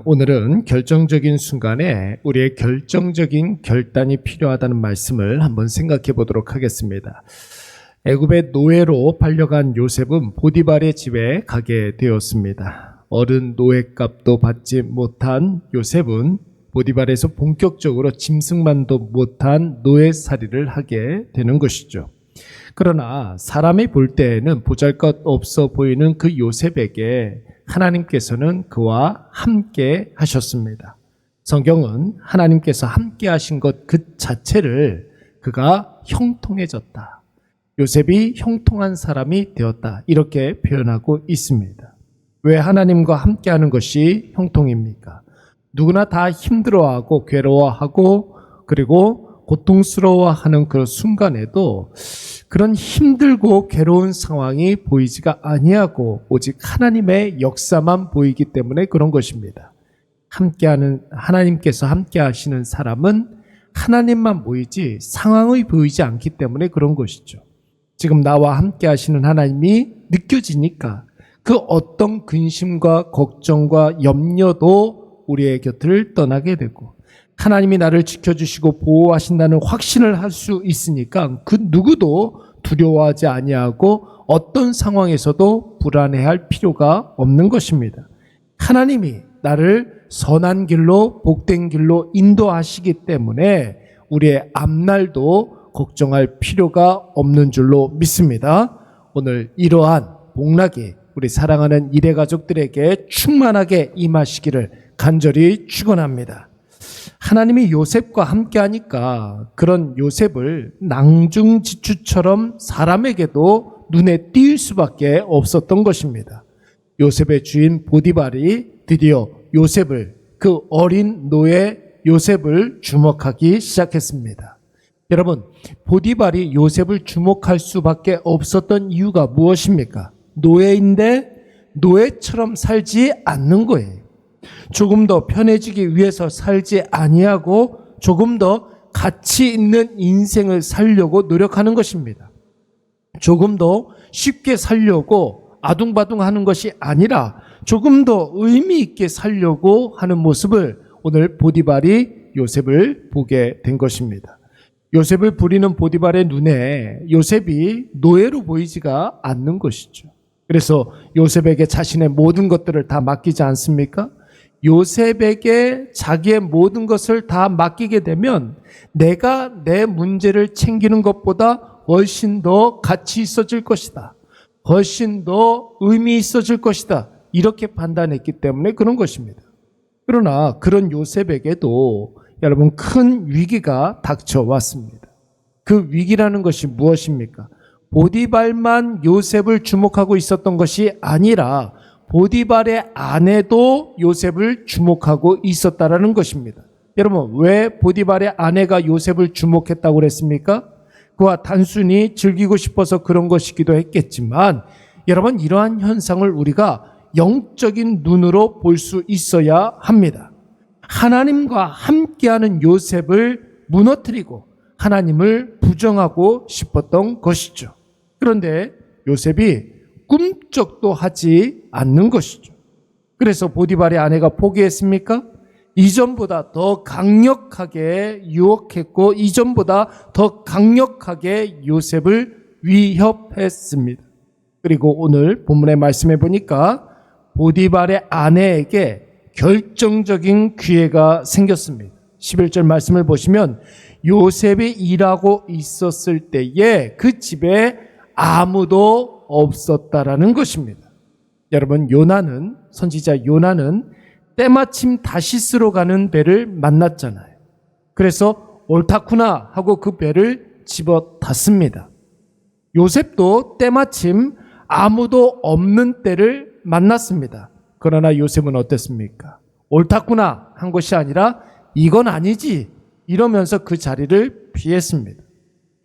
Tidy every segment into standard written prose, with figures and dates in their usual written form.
오늘은 결정적인 순간에 우리의 결정적인 결단이 필요하다는 말씀을 한번 생각해 보도록 하겠습니다. 애굽의 노예로 팔려간 요셉은 보디발의 집에 가게 되었습니다. 어른 노예값도 받지 못한 요셉은 보디발에서 본격적으로 짐승만도 못한 노예살이를 하게 되는 것이죠. 그러나 사람이 볼 때에는 보잘것없어 보이는 그 요셉에게 하나님께서는 그와 함께 하셨습니다. 성경은 하나님께서 함께 하신 것 그 자체를 그가 형통해졌다, 요셉이 형통한 사람이 되었다, 이렇게 표현하고 있습니다. 왜 하나님과 함께하는 것이 형통입니까? 누구나 다 힘들어하고 괴로워하고 그리고 고통스러워하는 그 순간에도 그런 힘들고 괴로운 상황이 보이지가 아니하고 오직 하나님의 역사만 보이기 때문에 그런 것입니다. 함께하는, 하나님께서 함께 하시는 사람은 하나님만 보이지 상황이 보이지 않기 때문에 그런 것이죠. 지금 나와 함께 하시는 하나님이 느껴지니까 그 어떤 근심과 걱정과 염려도 우리의 곁을 떠나게 되고, 하나님이 나를 지켜주시고 보호하신다는 확신을 할 수 있으니까 그 누구도 두려워하지 아니하고 어떤 상황에서도 불안해할 필요가 없는 것입니다. 하나님이 나를 선한 길로, 복된 길로 인도하시기 때문에 우리의 앞날도 걱정할 필요가 없는 줄로 믿습니다. 오늘 이러한 복락이 우리 사랑하는 이대 가족들에게 충만하게 임하시기를 간절히 축원합니다. 하나님이 요셉과 함께 하니까 그런 요셉을 낭중지추처럼 사람에게도 눈에 띌 수밖에 없었던 것입니다. 요셉의 주인 보디발이 드디어 요셉을, 그 어린 노예 요셉을 주목하기 시작했습니다. 여러분, 보디발이 요셉을 주목할 수밖에 없었던 이유가 무엇입니까? 노예인데 노예처럼 살지 않는 거예요. 조금 더 편해지기 위해서 살지 아니하고 조금 더 가치 있는 인생을 살려고 노력하는 것입니다. 조금 더 쉽게 살려고 아둥바둥하는 것이 아니라 조금 더 의미 있게 살려고 하는 모습을 오늘 보디발이 요셉을 보게 된 것입니다. 요셉을 부리는 보디발의 눈에 요셉이 노예로 보이지가 않는 것이죠. 그래서 요셉에게 자신의 모든 것들을 다 맡기지 않습니까? 요셉에게 자기의 모든 것을 다 맡기게 되면 내가 내 문제를 챙기는 것보다 훨씬 더 가치 있어질 것이다, 훨씬 더 의미 있어질 것이다, 이렇게 판단했기 때문에 그런 것입니다. 그러나 그런 요셉에게도 여러분 큰 위기가 닥쳐왔습니다. 그 위기라는 것이 무엇입니까? 보디발만 요셉을 주목하고 있었던 것이 아니라 보디발의 아내도 요셉을 주목하고 있었다라는 것입니다. 여러분, 왜 보디발의 아내가 요셉을 주목했다고 그랬습니까? 그와 단순히 즐기고 싶어서 그런 것이기도 했겠지만, 여러분, 이러한 현상을 우리가 영적인 눈으로 볼 수 있어야 합니다. 하나님과 함께하는 요셉을 무너뜨리고 하나님을 부정하고 싶었던 것이죠. 그런데 요셉이 꿈쩍도 하지 않는 것이죠. 그래서 보디발의 아내가 포기했습니까? 이전보다 더 강력하게 유혹했고 이전보다 더 강력하게 요셉을 위협했습니다. 그리고 오늘 본문의 말씀에 보니까 보디발의 아내에게 결정적인 기회가 생겼습니다. 11절 말씀을 보시면 요셉이 일하고 있었을 때에 그 집에 아무도 없었다라는 것입니다. 여러분, 요나는, 선지자 요나는 때마침 다시스로 가는 배를 만났잖아요. 그래서 옳다구나 하고 그 배를 집어탔습니다. 요셉도 때마침 아무도 없는 때를 만났습니다. 그러나 요셉은 어땠습니까? 옳다구나 한 것이 아니라 이건 아니지 이러면서 그 자리를 피했습니다.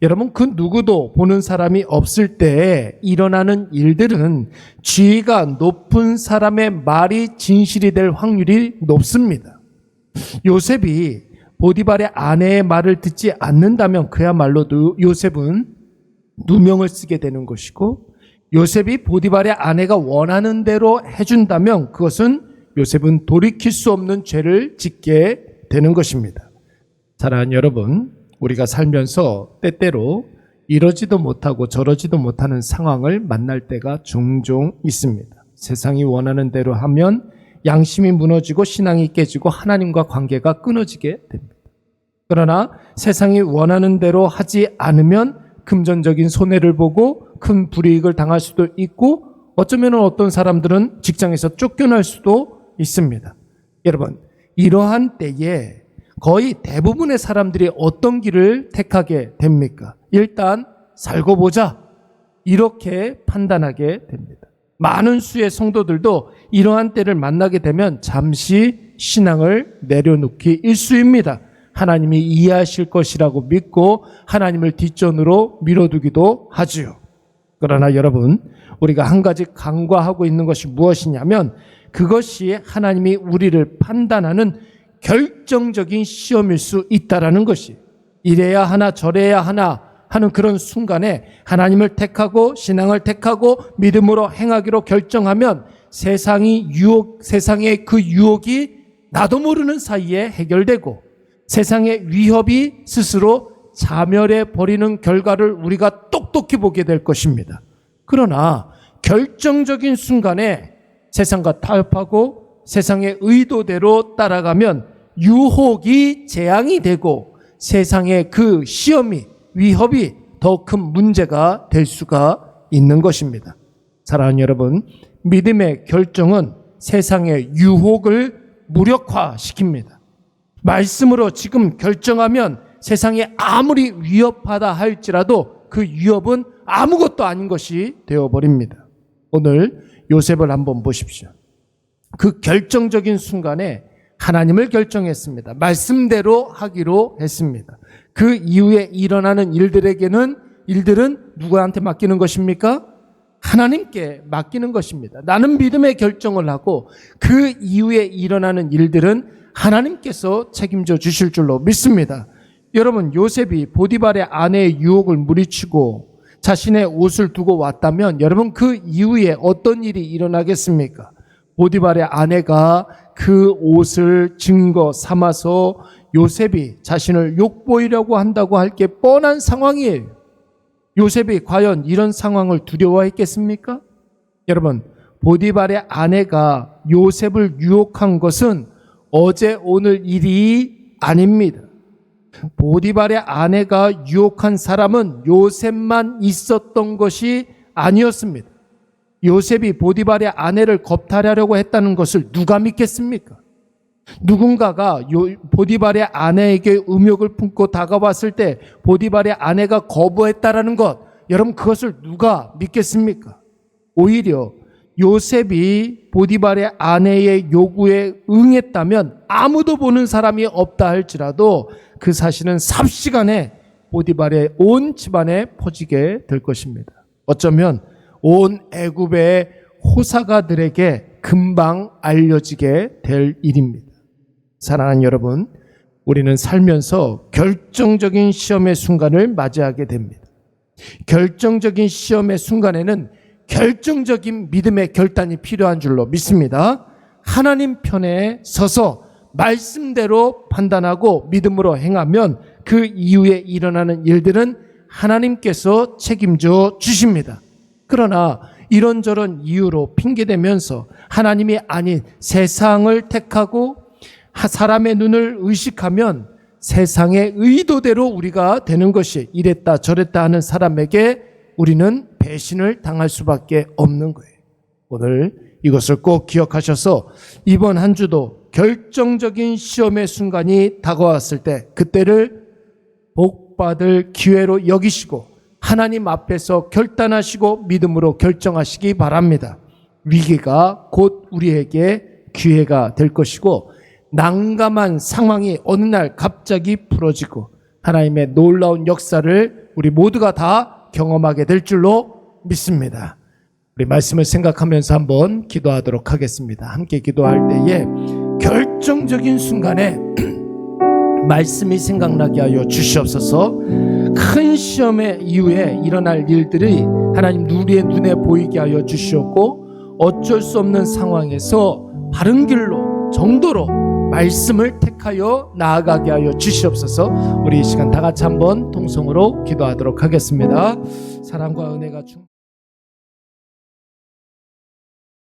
여러분, 그 누구도 보는 사람이 없을 때 일어나는 일들은 지위가 높은 사람의 말이 진실이 될 확률이 높습니다. 요셉이 보디발의 아내의 말을 듣지 않는다면 그야말로 요셉은 누명을 쓰게 되는 것이고, 요셉이 보디발의 아내가 원하는 대로 해준다면 그것은 요셉은 돌이킬 수 없는 죄를 짓게 되는 것입니다. 사랑하는 여러분, 우리가 살면서 때때로 이러지도 못하고 저러지도 못하는 상황을 만날 때가 종종 있습니다. 세상이 원하는 대로 하면 양심이 무너지고 신앙이 깨지고 하나님과 관계가 끊어지게 됩니다. 그러나 세상이 원하는 대로 하지 않으면 금전적인 손해를 보고 큰 불이익을 당할 수도 있고 어쩌면 어떤 사람들은 직장에서 쫓겨날 수도 있습니다. 여러분, 이러한 때에 거의 대부분의 사람들이 어떤 길을 택하게 됩니까? 일단 살고 보자, 이렇게 판단하게 됩니다. 많은 수의 성도들도 이러한 때를 만나게 되면 잠시 신앙을 내려놓기 일쑤입니다. 하나님이 이해하실 것이라고 믿고 하나님을 뒷전으로 밀어두기도 하지요. 그러나 여러분, 우리가 한 가지 간과하고 있는 것이 무엇이냐면 그것이 하나님이 우리를 판단하는 결정적인 시험일 수 있다라는 것이, 이래야 하나 저래야 하나 하는 그런 순간에 하나님을 택하고 신앙을 택하고 믿음으로 행하기로 결정하면 세상의 그 유혹이 나도 모르는 사이에 해결되고 세상의 위협이 스스로 자멸해 버리는 결과를 우리가 똑똑히 보게 될 것입니다. 그러나 결정적인 순간에 세상과 타협하고 세상의 의도대로 따라가면 유혹이 재앙이 되고 세상의 그 시험이 위협이 더 큰 문제가 될 수가 있는 것입니다. 사랑하는 여러분, 믿음의 결정은 세상의 유혹을 무력화시킵니다. 말씀으로 지금 결정하면 세상이 아무리 위협하다 할지라도 그 위협은 아무것도 아닌 것이 되어버립니다. 오늘 요셉을 한번 보십시오. 그 결정적인 순간에 하나님을 결정했습니다. 말씀대로 하기로 했습니다. 그 이후에 일어나는 일들은 누구한테 맡기는 것입니까? 하나님께 맡기는 것입니다. 나는 믿음의 결정을 하고 그 이후에 일어나는 일들은 하나님께서 책임져 주실 줄로 믿습니다. 여러분, 요셉이 보디발의 아내의 유혹을 물리치고 자신의 옷을 두고 왔다면 여러분, 그 이후에 어떤 일이 일어나겠습니까? 보디발의 아내가 그 옷을 증거 삼아서 요셉이 자신을 욕보이려고 한다고 할 게 뻔한 상황이에요. 요셉이 과연 이런 상황을 두려워했겠습니까? 여러분, 보디발의 아내가 요셉을 유혹한 것은 어제 오늘 일이 아닙니다. 보디발의 아내가 유혹한 사람은 요셉만 있었던 것이 아니었습니다. 요셉이 보디발의 아내를 겁탈하려고 했다는 것을 누가 믿겠습니까? 누군가가 보디발의 아내에게 음욕을 품고 다가왔을 때 보디발의 아내가 거부했다라는 것, 여러분 그것을 누가 믿겠습니까? 오히려 요셉이 보디발의 아내의 요구에 응했다면 아무도 보는 사람이 없다 할지라도 그 사실은 삽시간에 보디발의 온 집안에 퍼지게 될 것입니다. 어쩌면 온 애굽의 호사가들에게 금방 알려지게 될 일입니다. 사랑하는 여러분, 우리는 살면서 결정적인 시험의 순간을 맞이하게 됩니다. 결정적인 시험의 순간에는 결정적인 믿음의 결단이 필요한 줄로 믿습니다. 하나님 편에 서서 말씀대로 판단하고 믿음으로 행하면 그 이후에 일어나는 일들은 하나님께서 책임져 주십니다. 그러나 이런저런 이유로 핑계대면서 하나님이 아닌 세상을 택하고 사람의 눈을 의식하면 세상의 의도대로 우리가 되는 것이, 이랬다 저랬다 하는 사람에게 우리는 배신을 당할 수밖에 없는 거예요. 오늘 이것을 꼭 기억하셔서 이번 한 주도 결정적인 시험의 순간이 다가왔을 때 그때를 복받을 기회로 여기시고 하나님 앞에서 결단하시고 믿음으로 결정하시기 바랍니다. 위기가 곧 우리에게 기회가 될 것이고 난감한 상황이 어느 날 갑자기 풀어지고 하나님의 놀라운 역사를 우리 모두가 다 경험하게 될 줄로 믿습니다. 우리 말씀을 생각하면서 한번 기도하도록 하겠습니다. 함께 기도할 때에 결정적인 순간에 말씀이 생각나게 하여 주시옵소서. 큰 시험의 이후에 일어날 일들이 하나님 우리의 눈에 보이게 하여 주시옵고 어쩔 수 없는 상황에서 바른 길로 정도로 말씀을 택하여 나아가게 하여 주시옵소서. 우리 이 시간 다 같이 한번 통성으로 기도하도록 하겠습니다. 사랑과 은혜가